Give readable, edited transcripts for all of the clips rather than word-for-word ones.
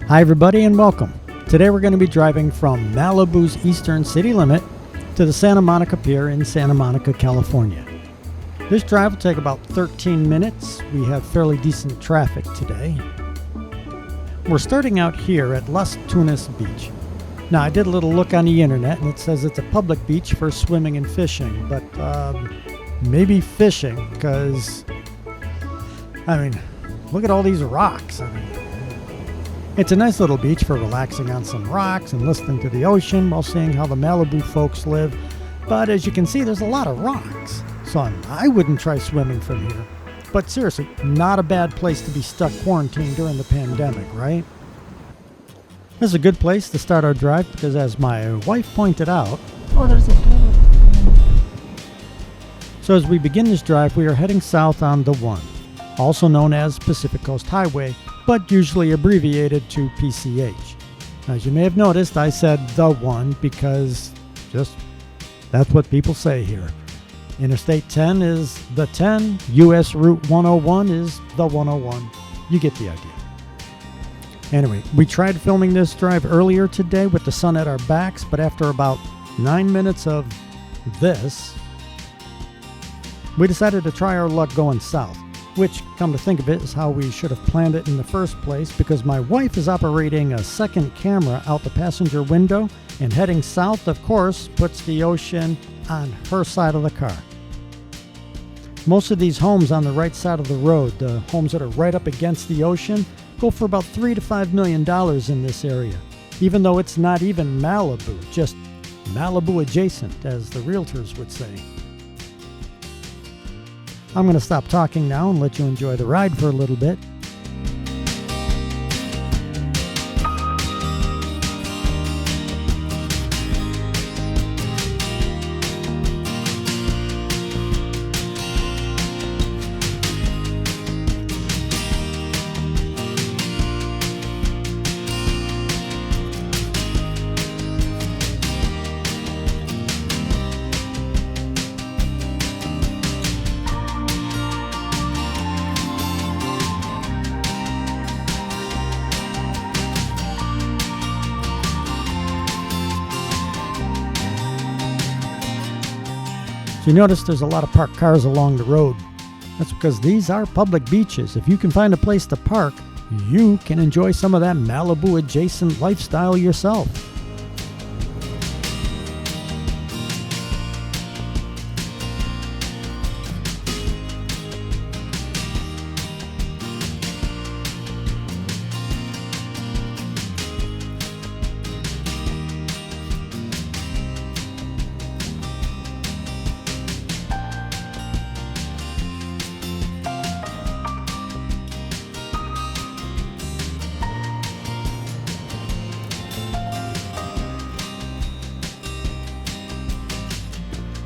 Hi everybody and welcome. Today we're going to be driving from Malibu's eastern city limit to the Santa Monica Pier in Santa Monica, California. This drive will take about 13 minutes. We have fairly decent traffic today. We're starting out here at Las Tunas Beach. Now I did a little look on the internet and it says it's a public beach for swimming and fishing, but maybe fishing because, look at all these rocks. It's a nice little beach for relaxing on some rocks and listening to the ocean while seeing how the Malibu folks live. But as you can see, there's a lot of rocks. So I wouldn't try swimming from here. But seriously, not a bad place to be stuck quarantined during the pandemic, right? This is a good place to start our drive because as my wife pointed out, so as we begin this drive, we are heading south on the 1, also known as Pacific Coast Highway, but usually abbreviated to PCH. As you may have noticed, I said the 1 because that's what people say here. Interstate 10 is the 10, US Route 101 is the 101. You get the idea. Anyway, we tried filming this drive earlier today with the sun at our backs, but after about 9 minutes of this, we decided to try our luck going south. Which, come to think of it, is how we should have planned it in the first place because my wife is operating a second camera out the passenger window and heading south, of course, puts the ocean on her side of the car. Most of these homes on the right side of the road, the homes that are right up against the ocean, go for about $3 to $5 million in this area, even though it's not even Malibu, just Malibu adjacent, as the realtors would say. I'm going to stop talking now and let you enjoy the ride for a little bit. You notice there's a lot of parked cars along the road. That's because these are public beaches. If you can find a place to park, you can enjoy some of that Malibu adjacent lifestyle yourself.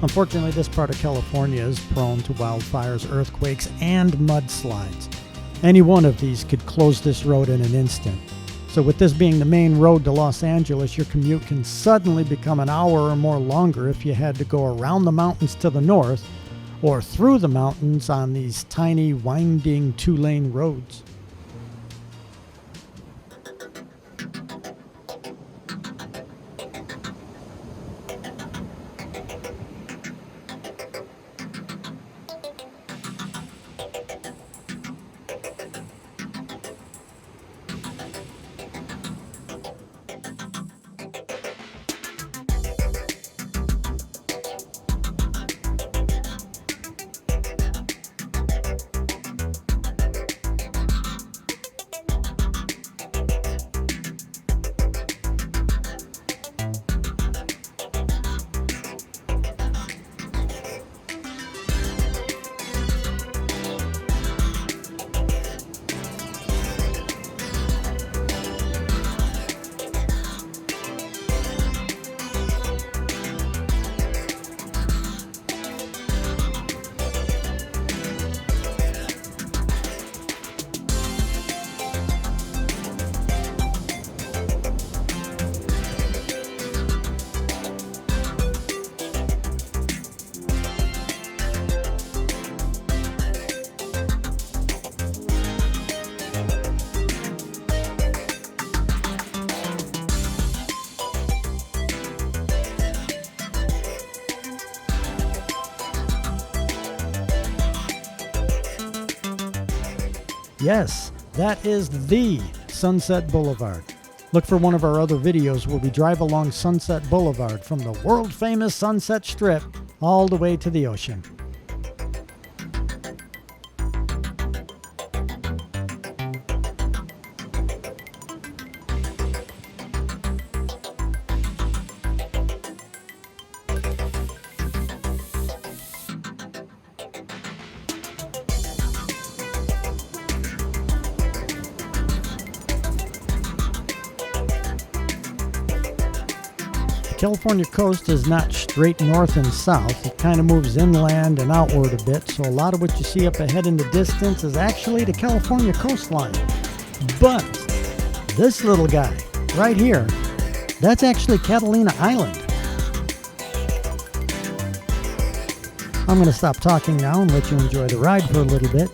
Unfortunately, this part of California is prone to wildfires, earthquakes, and mudslides. Any one of these could close this road in an instant. So with this being the main road to Los Angeles, your commute can suddenly become an hour or more longer if you had to go around the mountains to the north or through the mountains on these tiny, winding 2-lane roads. Yes, that is the Sunset Boulevard. Look for one of our other videos where we drive along Sunset Boulevard from the world-famous Sunset Strip all the way to the ocean. The California coast is not straight north and south. It kind of moves inland and outward a bit, so a lot of what you see up ahead in the distance is actually the California coastline. But this little guy right here, that's actually Catalina Island. I'm going to stop talking now and let you enjoy the ride for a little bit.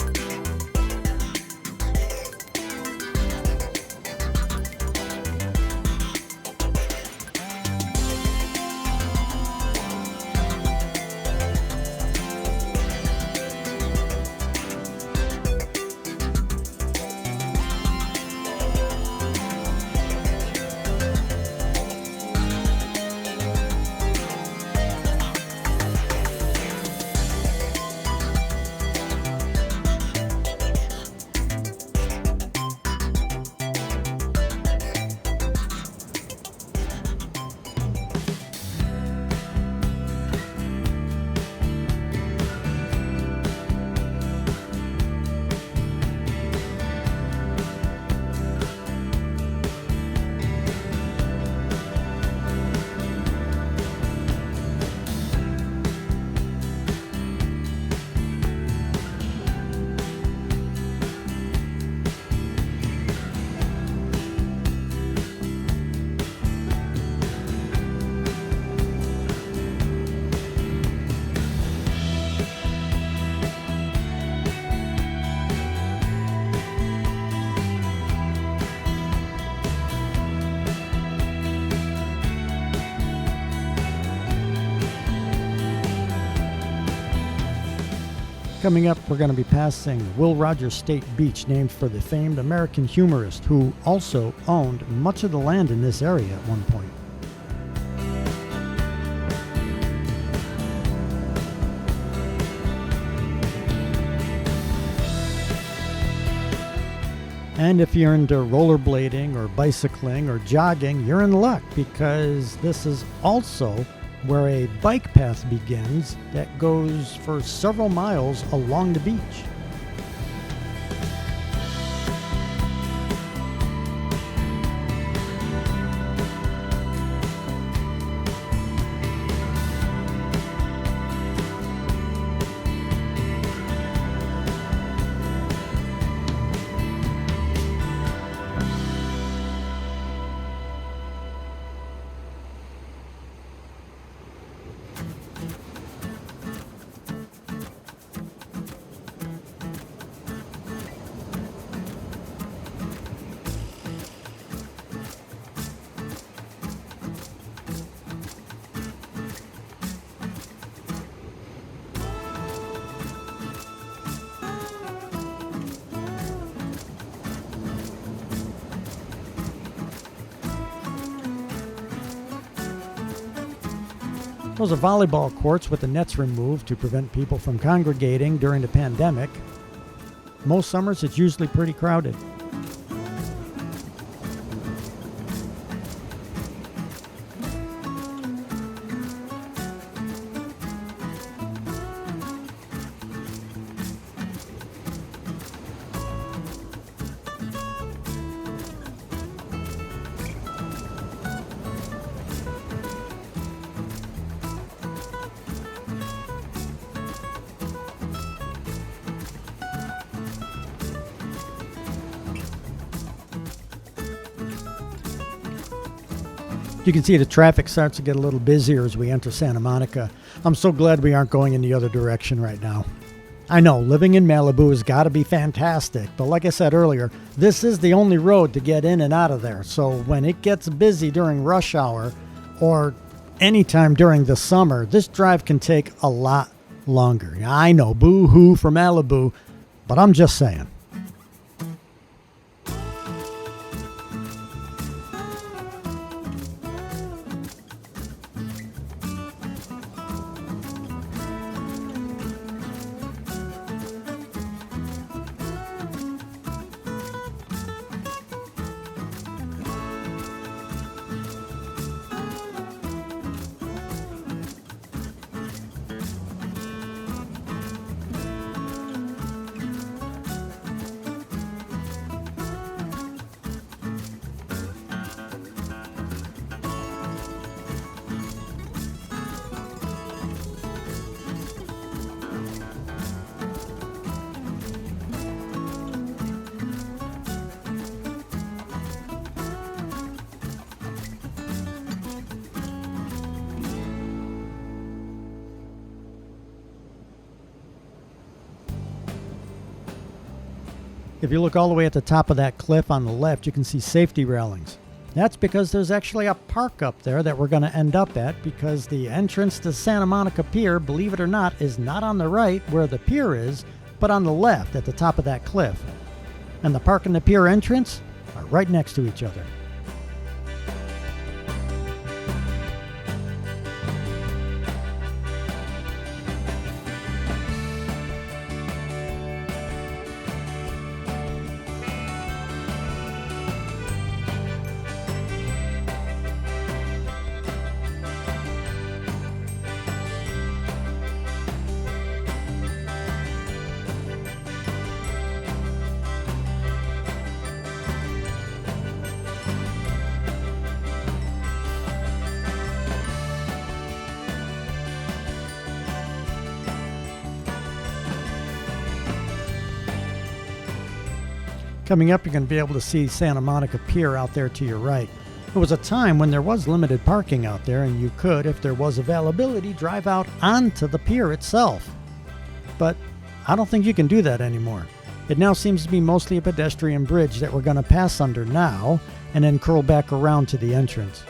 Coming up, we're going to be passing Will Rogers State Beach, named for the famed American humorist who also owned much of the land in this area at one point. And if you're into rollerblading or bicycling or jogging, you're in luck, because this is also where a bike path begins that goes for several miles along the beach. Those are volleyball courts with the nets removed to prevent people from congregating during the pandemic. Most summers it's usually pretty crowded. You can see the traffic starts to get a little busier as we enter Santa Monica. I'm so glad we aren't going in the other direction right now. I know, living in Malibu has got to be fantastic, but like I said earlier, this is the only road to get in and out of there. So when it gets busy during rush hour or anytime during the summer, this drive can take a lot longer. I know, boo-hoo for Malibu, but I'm just saying. If you look all the way at the top of that cliff on the left, you can see safety railings. That's because there's actually a park up there that we're going to end up at, because the entrance to Santa Monica Pier, believe it or not, is not on the right where the pier is, but on the left at the top of that cliff. And the park and the pier entrance are right next to each other. Coming up, you're going to be able to see Santa Monica Pier out there to your right. There was a time when there was limited parking out there, and you could, if there was availability, drive out onto the pier itself. But I don't think you can do that anymore. It now seems to be mostly a pedestrian bridge that we're going to pass under now and then curl back around to the entrance.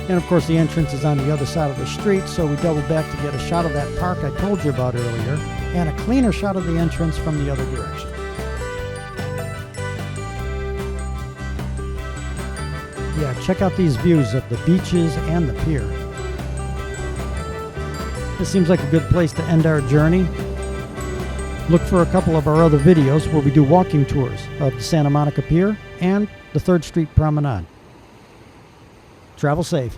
And of course the entrance is on the other side of the street, so we double back to get a shot of that park I told you about earlier, and a cleaner shot of the entrance from the other direction. Yeah, check out these views of the beaches and the pier. This seems like a good place to end our journey. Look for a couple of our other videos where we do walking tours of the Santa Monica Pier and the 3rd Street Promenade. Travel safe.